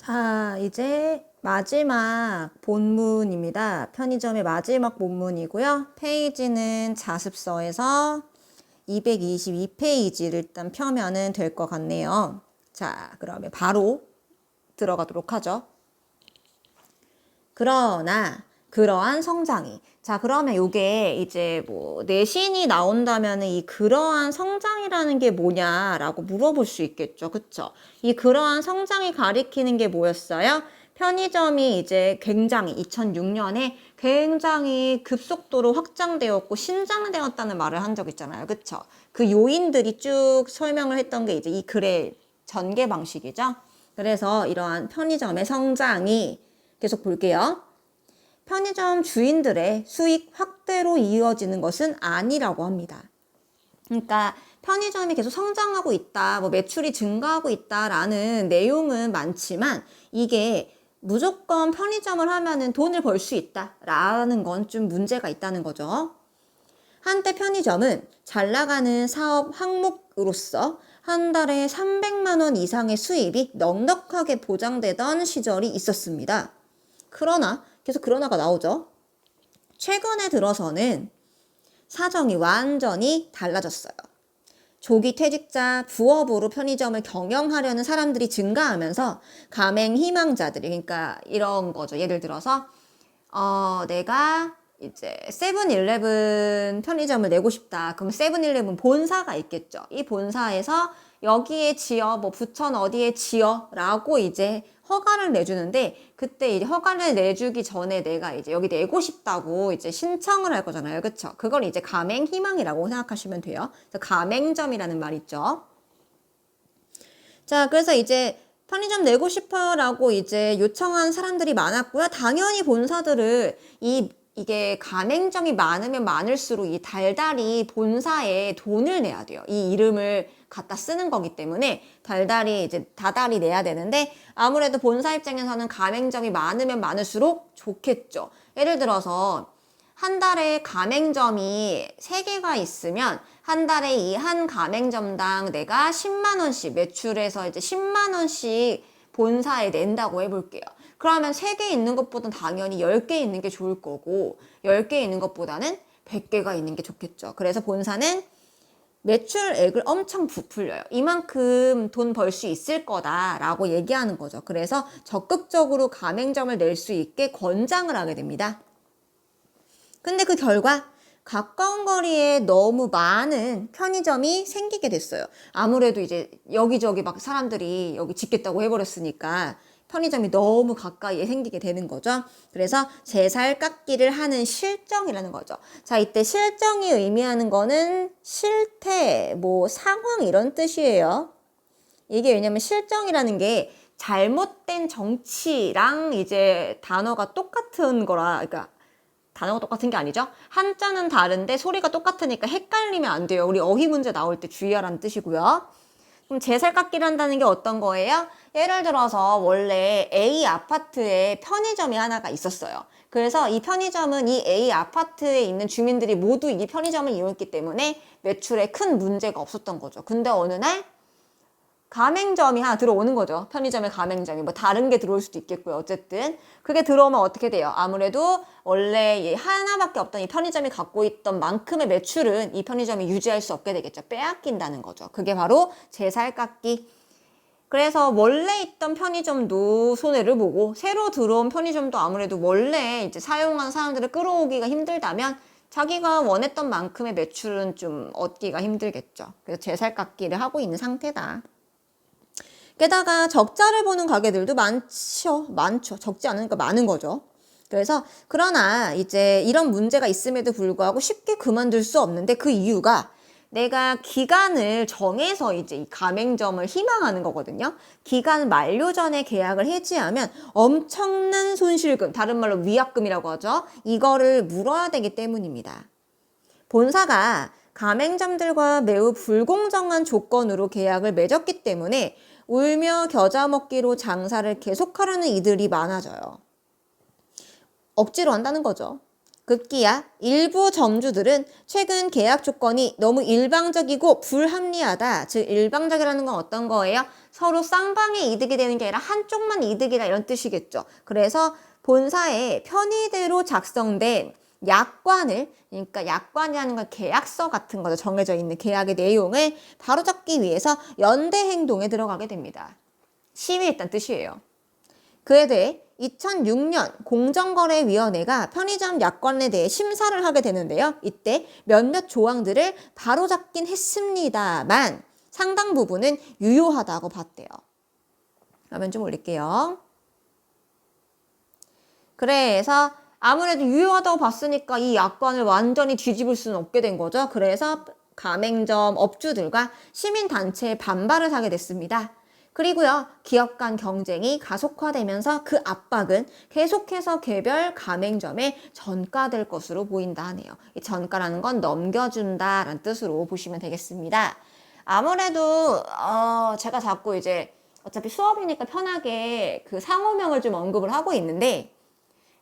자, 이제 마지막 본문입니다. 편의점의 마지막 본문이고요. 페이지는 자습서에서 222페이지를 일단 펴면은 될 것 같네요. 자, 그러면 바로 들어가도록 하죠. 그러한 성장이. 자, 그러면 요게 이제 뭐 내신이 나온다면은 이 그러한 성장이라는 게 뭐냐라고 물어볼 수 있겠죠. 그쵸? 이 그러한 성장이 가리키는 게 뭐였어요? 편의점이 이제 굉장히 2006년에 굉장히 급속도로 확장되었고 신장되었다는 말을 한 적 있잖아요. 그쵸? 그 요인들이 쭉 설명을 했던 게 이제 이 글의 전개 방식이죠. 그래서 이러한 편의점의 성장이 계속 볼게요. 편의점 주인들의 수익 확대로 이어지는 것은 아니라고 합니다. 그러니까 편의점이 계속 성장하고 있다, 뭐 매출이 증가하고 있다라는 내용은 많지만 이게 무조건 편의점을 하면은 돈을 벌 수 있다라는 건 좀 문제가 있다는 거죠. 한때 편의점은 잘 나가는 사업 항목으로서 한 달에 300만 원 이상의 수입이 넉넉하게 보장되던 시절이 있었습니다. 그러나 계속 그러나가 나오죠. 최근에 들어서는 사정이 완전히 달라졌어요. 조기 퇴직자, 부업으로 편의점을 경영하려는 사람들이 증가하면서 가맹 희망자들이, 그러니까 이런 거죠. 예를 들어서 내가 이제 세븐일레븐 편의점을 내고 싶다. 그럼 세븐일레븐 본사가 있겠죠. 이 본사에서 여기에 지어, 뭐 부천 어디에 지어라고 이제 허가를 내주는데, 그때 이제 허가를 내주기 전에 내가 이제 여기 내고 싶다고 이제 신청을 할 거잖아요. 그쵸? 그걸 이제 가맹 희망이라고 생각하시면 돼요. 가맹점이라는 말 있죠. 자, 그래서 이제 편의점 내고 싶어라고 이제 요청한 사람들이 많았고요. 당연히 본사들을 이게 가맹점이 많으면 많을수록 이 달달이 본사에 돈을 내야 돼요. 이 이름을 갖다 쓰는 거기 때문에 달달이 이제 다달이 내야 되는데, 아무래도 본사 입장에서는 가맹점이 많으면 많을수록 좋겠죠. 예를 들어서 한 달에 가맹점이 3개가 있으면 한 달에 이 한 가맹점당 내가 10만 원씩 매출해서 이제 10만 원씩 본사에 낸다고 해볼게요. 그러면 3개 있는 것보다는 당연히 10개 있는 게 좋을 거고, 10개 있는 것보다는 100개가 있는 게 좋겠죠. 그래서 본사는 매출액을 엄청 부풀려요. 이만큼 돈 벌 수 있을 거다라고 얘기하는 거죠. 그래서 적극적으로 가맹점을 낼 수 있게 권장을 하게 됩니다. 근데 그 결과 가까운 거리에 너무 많은 편의점이 생기게 됐어요. 아무래도 이제 여기저기 막 사람들이 여기 짓겠다고 해버렸으니까 편의점이 너무 가까이에 생기게 되는 거죠. 그래서 제살 깎기를 하는 실정이라는 거죠. 자, 이때 실정이 의미하는 거는 실태, 뭐 상황 이런 뜻이에요. 이게 왜냐면 실정이라는 게 잘못된 정치랑 이제 단어가 똑같은 거라, 그러니까 단어가 똑같은 게 아니죠. 한자는 다른데 소리가 똑같으니까 헷갈리면 안 돼요. 우리 어휘 문제 나올 때 주의하라는 뜻이고요. 그럼 제살깎기를 한다는 게 어떤 거예요? 예를 들어서 원래 A 아파트에 편의점이 하나가 있었어요. 그래서 이 편의점은 이 A 아파트에 있는 주민들이 모두 이 편의점을 이용했기 때문에 매출에 큰 문제가 없었던 거죠. 근데 어느 날 가맹점이 하나 들어오는 거죠. 편의점에 가맹점이. 뭐 다른 게 들어올 수도 있겠고요. 어쨌든 그게 들어오면 어떻게 돼요? 아무래도 원래 하나밖에 없던 이 편의점이 갖고 있던 만큼의 매출은 이 편의점이 유지할 수 없게 되겠죠. 빼앗긴다는 거죠. 그게 바로 제살깎기. 그래서 원래 있던 편의점도 손해를 보고 새로 들어온 편의점도 아무래도 원래 이제 사용한 사람들을 끌어오기가 힘들다면 자기가 원했던 만큼의 매출은 좀 얻기가 힘들겠죠. 그래서 제살깎기를 하고 있는 상태다. 게다가 적자를 보는 가게들도 많죠. 적지 않으니까 많은 거죠. 그래서 그러나 이제 이런 문제가 있음에도 불구하고 쉽게 그만둘 수 없는데, 그 이유가 내가 기간을 정해서 이제 이 가맹점을 희망하는 거거든요. 기간 만료 전에 계약을 해지하면 엄청난 손실금, 다른 말로 위약금이라고 하죠. 이거를 물어야 되기 때문입니다. 본사가 가맹점들과 매우 불공정한 조건으로 계약을 맺었기 때문에 울며 겨자 먹기로 장사를 계속하려는 이들이 많아져요. 억지로 한다는 거죠. 급기야 일부 점주들은 최근 계약 조건이 너무 일방적이고 불합리하다. 즉 일방적이라는 건 어떤 거예요? 서로 쌍방의 이득이 되는 게 아니라 한쪽만 이득이다 이런 뜻이겠죠. 그래서 본사에 편의대로 작성된 약관을, 그러니까 약관이라는 건 계약서 같은 거죠. 정해져 있는 계약의 내용을 바로잡기 위해서 연대 행동에 들어가게 됩니다. 시위했다는 뜻이에요. 그에 대해 2006년 공정거래위원회가 편의점 약관에 대해 심사를 하게 되는데요. 이때 몇몇 조항들을 바로잡긴 했습니다만 상당 부분은 유효하다고 봤대요. 화면 좀 올릴게요. 그래서 아무래도 유효하다고 봤으니까 이 약관을 완전히 뒤집을 수는 없게 된 거죠. 그래서 가맹점 업주들과 시민단체의 반발을 하게 됐습니다. 그리고요, 기업 간 경쟁이 가속화되면서 그 압박은 계속해서 개별 가맹점에 전가될 것으로 보인다 하네요. 이 전가라는 건 넘겨준다라는 뜻으로 보시면 되겠습니다. 아무래도 제가 자꾸 이제 어차피 수업이니까 편하게 그 상호명을 좀 언급을 하고 있는데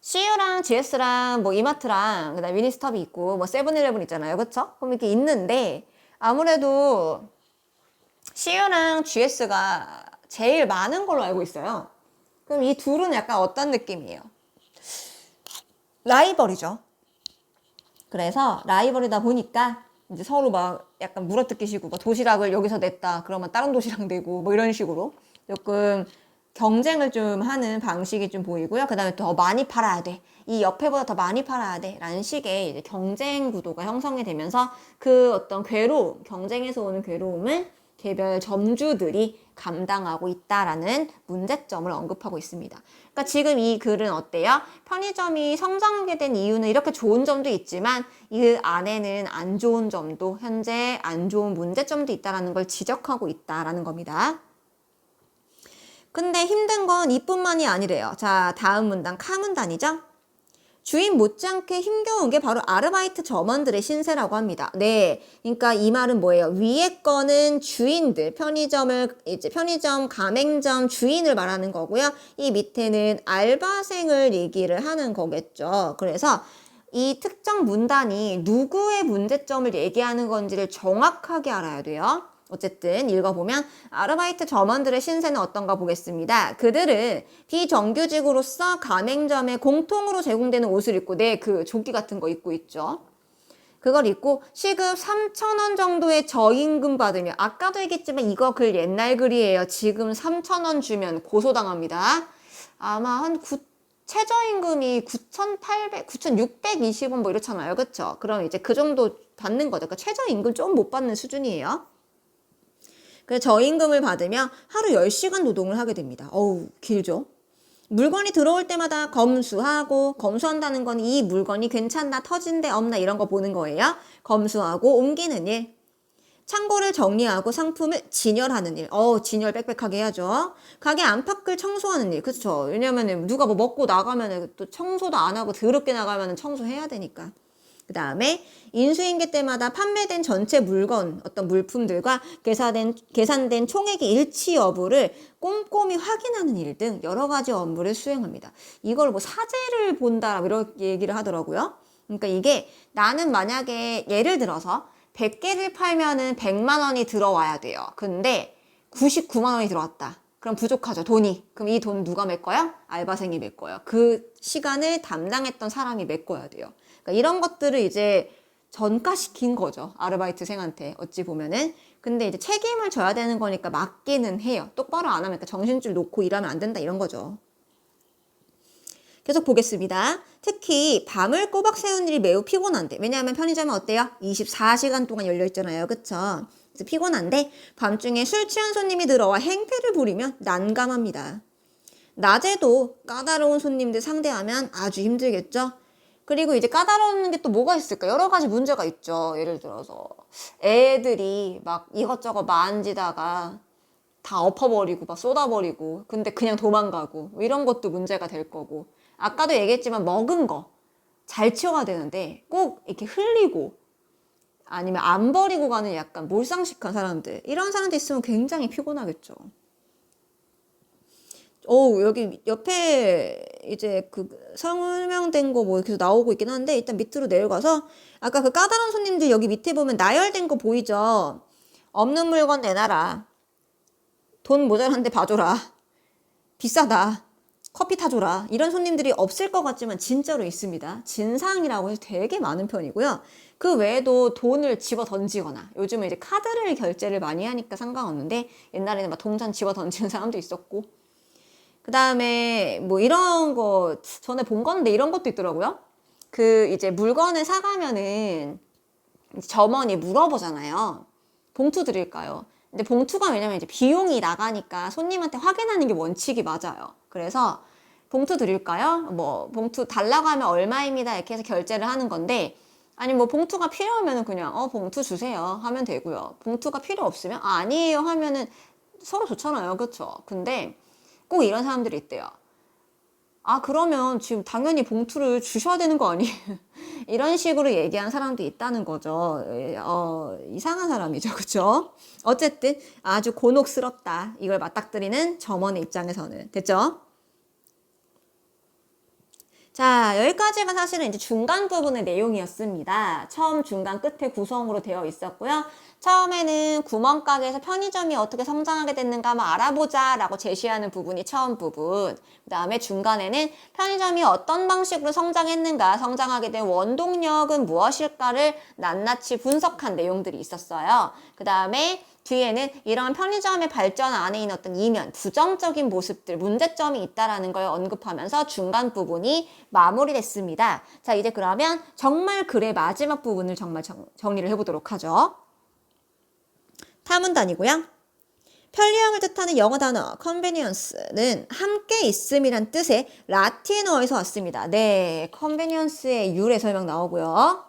CU랑 GS랑 뭐 이마트랑 그다음 미니스톱이 있고 뭐 세븐일레븐 있잖아요. 그쵸? 그럼 이렇게 있는데 아무래도 CU랑 GS가 제일 많은 걸로 알고 있어요. 그럼 이 둘은 약간 어떤 느낌이에요? 라이벌이죠. 그래서 라이벌이다 보니까 이제 서로 막 약간 물어뜯기시고 막 도시락을 여기서 냈다 그러면 다른 도시락 내고 뭐 이런 식으로 조금 경쟁을 좀 하는 방식이 좀 보이고요. 그 다음에 더 많이 팔아야 돼. 이 옆에보다 더 많이 팔아야 돼. 라는 식의 이제 경쟁 구도가 형성이 되면서 그 어떤 괴로움, 경쟁에서 오는 괴로움을 개별 점주들이 감당하고 있다라는 문제점을 언급하고 있습니다. 그러니까 지금 이 글은 어때요? 편의점이 성장하게 된 이유는 이렇게 좋은 점도 있지만 이 안에는 안 좋은 점도, 현재 안 좋은 문제점도 있다라는 걸 지적하고 있다라는 겁니다. 근데 힘든 건 이뿐만이 아니래요. 자, 다음 문단 카문단이죠. 주인 못지않게 힘겨운 게 바로 아르바이트 점원들의 신세라고 합니다. 네, 그러니까 이 말은 뭐예요? 위에 거는 주인들, 편의점, 가맹점 주인을 말하는 거고요. 이 밑에는 알바생을 얘기를 하는 거겠죠. 그래서 이 특정 문단이 누구의 문제점을 얘기하는 건지를 정확하게 알아야 돼요. 어쨌든 읽어보면 아르바이트 점원들의 신세는 어떤가 보겠습니다. 그들은 비정규직으로서 가맹점에 공통으로 제공되는 옷을 입고 그 조끼 같은 거 입고 있죠. 그걸 입고 시급 3,000원 정도의 저임금 받으며 아까도 얘기했지만 이거 글 옛날 글이에요. 지금 3,000원 주면 고소당합니다. 아마 최저임금이 9,620원 뭐 이렇잖아요. 그쵸? 그럼 이제 그 정도 받는 거죠. 그러니까 최저임금 좀 못 받는 수준이에요. 그래서 저임금을 받으며 하루 10시간 노동을 하게 됩니다. 어우, 길죠? 물건이 들어올 때마다 검수한다는 건 이 물건이 괜찮나, 터진데 없나 이런 거 보는 거예요. 검수하고 옮기는 일. 창고를 정리하고 상품을 진열하는 일. 진열 빽빽하게 해야죠. 가게 안팎을 청소하는 일. 그쵸? 왜냐면은 누가 뭐 먹고 나가면은 또 청소도 안 하고 더럽게 나가면은 청소해야 되니까. 그 다음에 인수인계 때마다 판매된 전체 물건, 어떤 물품들과 계산된 총액의 일치 여부를 꼼꼼히 확인하는 일 등 여러 가지 업무를 수행합니다. 이걸 뭐 사재를 본다, 이렇게 얘기를 하더라고요. 그러니까 이게 나는 만약에 예를 들어서 100개를 팔면은 100만 원이 들어와야 돼요. 근데 99만 원이 들어왔다. 그럼 부족하죠, 돈이. 그럼 이 돈 누가 메꿔요? 알바생이 메꿔요. 그 시간을 담당했던 사람이 메꿔야 돼요. 그러니까 이런 것들을 이제 전가시킨 거죠. 아르바이트생한테 어찌 보면은. 근데 이제 책임을 져야 되는 거니까 맡기는 해요. 똑바로 안 하면 정신줄 놓고 일하면 안 된다 이런 거죠. 계속 보겠습니다. 특히 밤을 꼬박 새우는 일이 매우 피곤한데, 왜냐하면 편의점은 어때요? 24시간 동안 열려 있잖아요. 그쵸? 그래서 피곤한데 밤중에 술 취한 손님이 들어와 행패를 부리면 난감합니다. 낮에도 까다로운 손님들 상대하면 아주 힘들겠죠? 그리고 이제 까다로운 게 또 뭐가 있을까? 여러 가지 문제가 있죠. 예를 들어서 애들이 막 이것저것 만지다가 다 엎어버리고 막 쏟아버리고 근데 그냥 도망가고 뭐 이런 것도 문제가 될 거고, 아까도 얘기했지만 먹은 거 잘 치워야 되는데 꼭 이렇게 흘리고 아니면 안 버리고 가는 약간 몰상식한 사람들, 이런 사람들 있으면 굉장히 피곤하겠죠. 여기 옆에 이제 그 설명된 거 뭐 계속 나오고 있긴 한데 일단 밑으로 내려가서 아까 그 까다로운 손님들 여기 밑에 보면 나열된 거 보이죠? 없는 물건 내놔라. 돈 모자란데 봐줘라. 비싸다. 커피 타줘라. 이런 손님들이 없을 것 같지만 진짜로 있습니다. 진상이라고 해서 되게 많은 편이고요. 그 외에도 돈을 집어 던지거나 요즘은 이제 카드를 결제를 많이 하니까 상관없는데 옛날에는 막 동전 집어 던지는 사람도 있었고 그 다음에 뭐 이런 거 전에 본 건데 이런 것도 있더라고요. 그 이제 물건을 사가면은 점원이 물어보잖아요. 봉투 드릴까요? 근데 봉투가 왜냐면 이제 비용이 나가니까 손님한테 확인하는 게 원칙이 맞아요. 그래서 봉투 드릴까요? 뭐 봉투 달라고 하면 얼마입니다. 이렇게 해서 결제를 하는 건데 아니 뭐 봉투가 필요하면은 그냥 봉투 주세요 하면 되고요. 봉투가 필요 없으면 아니에요 하면은 서로 좋잖아요. 그렇죠? 근데 꼭 이런 사람들이 있대요. 아 그러면 지금 당연히 봉투를 주셔야 되는 거 아니에요? 이런 식으로 얘기한 사람도 있다는 거죠. 이상한 사람이죠. 그렇죠? 어쨌든 아주 곤혹스럽다. 이걸 맞닥뜨리는 점원의 입장에서는. 됐죠? 자, 여기까지가 사실은 이제 중간 부분의 내용이었습니다. 처음, 중간, 끝에 구성으로 되어 있었고요. 처음에는 구멍가게에서 편의점이 어떻게 성장하게 됐는가 한번 알아보자 라고 제시하는 부분이 처음 부분. 그 다음에 중간에는 편의점이 어떤 방식으로 성장했는가, 성장하게 된 원동력은 무엇일까를 낱낱이 분석한 내용들이 있었어요. 그 다음에 뒤에는 이런 편의점의 발전 안에 있는 어떤 이면, 부정적인 모습들, 문제점이 있다라는 걸 언급하면서 중간 부분이 마무리됐습니다. 자, 이제 그러면 정말 글의 마지막 부분을 정말 정리를 해보도록 하죠. 타문단이고요. 편리함을 뜻하는 영어 단어 convenience는 함께 있음이란 뜻의 라틴어에서 왔습니다. 네, convenience의 유래 설명 나오고요.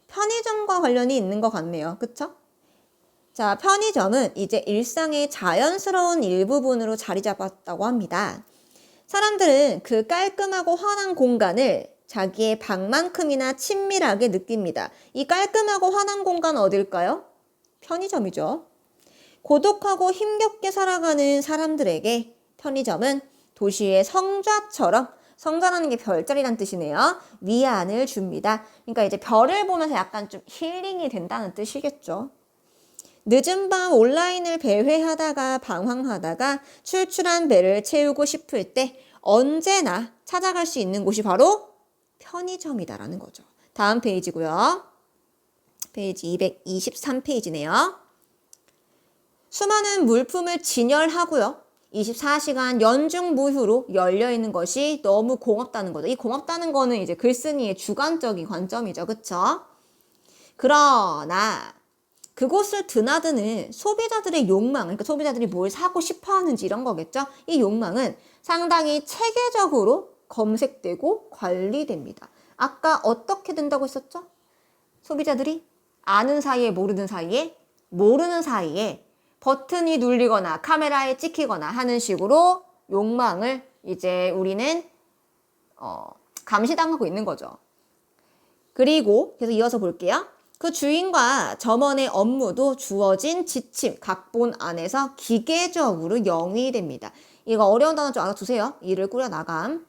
편의점과 관련이 있는 것 같네요. 그쵸? 자, 편의점은 이제 일상의 자연스러운 일부분으로 자리 잡았다고 합니다. 사람들은 그 깔끔하고 환한 공간을 자기의 방만큼이나 친밀하게 느낍니다. 이 깔끔하고 환한 공간 어딜까요? 편의점이죠. 고독하고 힘겹게 살아가는 사람들에게 편의점은 도시의 성좌처럼, 성좌라는 게 별자리란 뜻이네요. 위안을 줍니다. 그러니까 이제 별을 보면서 약간 좀 힐링이 된다는 뜻이겠죠. 늦은 밤 온라인을 배회하다가 방황하다가 출출한 배를 채우고 싶을 때 언제나 찾아갈 수 있는 곳이 바로 편의점이다라는 거죠. 다음 페이지고요. 페이지 223페이지네요. 수많은 물품을 진열하고요. 24시간 연중 무휴로 열려있는 것이 너무 고맙다는 거죠. 이 고맙다는 거는 이제 글쓴이의 주관적인 관점이죠. 그쵸? 그러나 그곳을 드나드는 소비자들의 욕망, 그러니까 소비자들이 뭘 사고 싶어 하는지 이런 거겠죠? 이 욕망은 상당히 체계적으로 검색되고 관리됩니다. 아까 어떻게 된다고 했었죠? 소비자들이 아는 사이에 모르는 사이에 모르는 사이에 버튼이 눌리거나 카메라에 찍히거나 하는 식으로 욕망을 이제 우리는 감시당하고 있는 거죠. 그리고 계속 이어서 볼게요. 그 주인과 점원의 업무도 주어진 지침, 각본 안에서 기계적으로 영위됩니다. 이거 어려운 단어 좀 알아두세요. 일을 꾸려나감.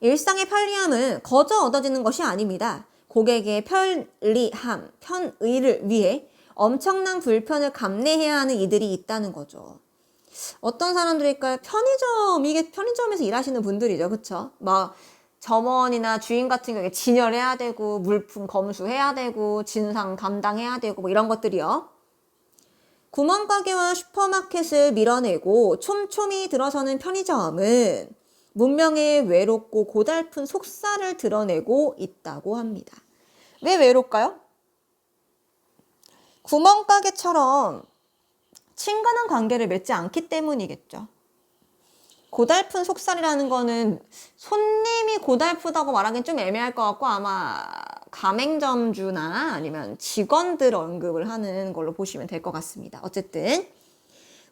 일상의 편리함은 거저 얻어지는 것이 아닙니다. 고객의 편리함, 편의를 위해 엄청난 불편을 감내해야 하는 이들이 있다는 거죠. 어떤 사람들일까요? 이게 편의점에서 일하시는 분들이죠. 그쵸? 막 점원이나 주인 같은 경우에 진열해야 되고 물품 검수해야 되고 진상 감당해야 되고 뭐 이런 것들이요. 구멍가게와 슈퍼마켓을 밀어내고 촘촘히 들어서는 편의점은 문명의 외롭고 고달픈 속살을 드러내고 있다고 합니다. 왜 외롭까요? 구멍가게처럼 친근한 관계를 맺지 않기 때문이겠죠. 고달픈 속살이라는 거는 손님이 고달프다고 말하기는 좀 애매할 것 같고 아마 가맹점주나 아니면 직원들 언급을 하는 걸로 보시면 될 것 같습니다. 어쨌든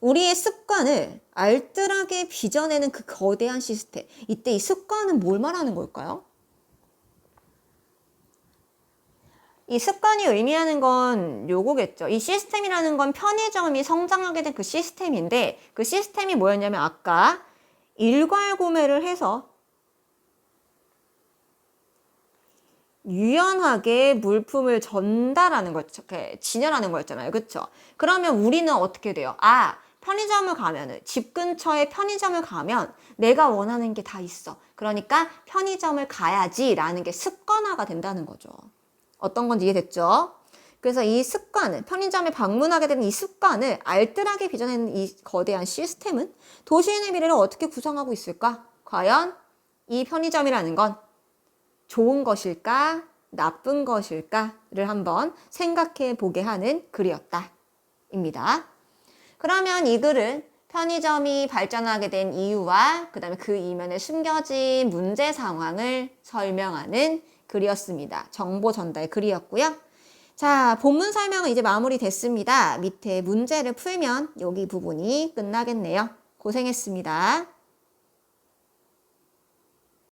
우리의 습관을 알뜰하게 빚어내는 그 거대한 시스템. 이때 이 습관은 뭘 말하는 걸까요? 이 습관이 의미하는 건 요거겠죠. 이 시스템이라는 건 편의점이 성장하게 된 그 시스템인데 그 시스템이 뭐였냐면 아까 일괄 구매를 해서 유연하게 물품을 전달하는 거, 진열하는 거였잖아요. 그쵸? 그러면 우리는 어떻게 돼요? 편의점을 가면은, 집 근처에 편의점을 가면 내가 원하는 게 다 있어. 그러니까 편의점을 가야지 라는 게 습관화가 된다는 거죠. 어떤 건지 이해됐죠? 그래서 이 습관을, 편의점에 방문하게 되는 이 습관을 알뜰하게 빚어내는 이 거대한 시스템은 도시인의 미래를 어떻게 구성하고 있을까? 과연 이 편의점이라는 건 좋은 것일까? 나쁜 것일까?를 한번 생각해 보게 하는 글이었다. 입니다. 그러면 이 글은 편의점이 발전하게 된 이유와 그 다음에 그 이면에 숨겨진 문제 상황을 설명하는 글이었습니다. 정보 전달 글이었고요. 자, 본문 설명은 이제 마무리됐습니다. 밑에 문제를 풀면 여기 부분이 끝나겠네요. 고생했습니다.